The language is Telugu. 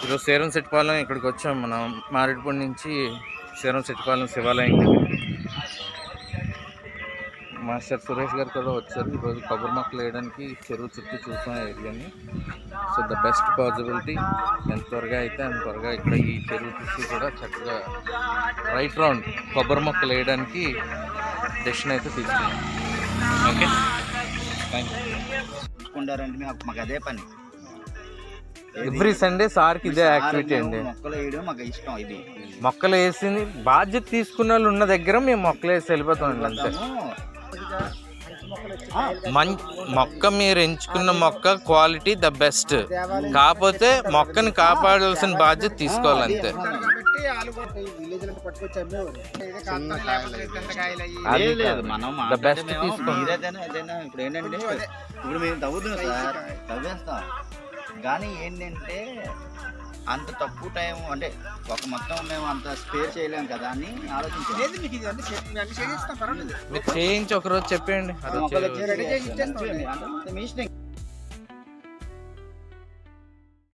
ఈరోజు శేరంశెట్టిపాలెం ఇక్కడికి వచ్చాం. మనం మారేడుపల్లి నుంచి శేరంశెట్టిపాలెం శివాలయం దగ్గరికి. మాస్టర్ సురేష్ గారు కూడా వచ్చారు. ఈరోజు కొబ్బరి మొక్కలు వేయడానికి చెరువు చుట్టూ చూసాం ఏరియాని. సో ద బెస్ట్ పాసిబిలిటీ ఎంత త్వరగా అయితే అంత త్వరగా ఇక్కడ ఈ చెరువు చుట్టూ కూడా చక్కగా రైట్ రౌండ్ కొబ్బరి మొక్కలు వేయడానికి డెసిషన్ అయితే తీసుకున్నాం. Okay, thank you. మాకు అదే పని ఎవ్రీ సండే సార్కి ఇదే యాక్టివిటీ అండి. మొక్కలు వేయడం మాకు ఇష్టం. ఇది మొక్కలు వేసి బాధ్యత తీసుకున్న వాళ్ళు ఉన్న దగ్గర మేము మొక్కలు వేసి వెళ్ళిపోతాం అంతే. మొక్క మీరు ఎంచుకున్న మొక్క క్వాలిటీ ద బెస్ట్, కాకపోతే మొక్కని కాపాడాల్సిన బాధ్యత తీసుకోవాలంతే. ద బెస్ట్ తీసుకోండి. ఇప్పుడు ఏంటంటే ఇప్పుడు మేము తవ్వుతున్నాం సార్, తవ్వేస్తాం. కానీ ఏంటంటే అంత తక్కువ టైం అంటే ఒక మొత్తం మేము అంత స్పేర్ చేయలేము కదా అని ఆలోచించాం. మీరు చేయించి ఒకరోజు చెప్పండి. మీ ఇష్టం.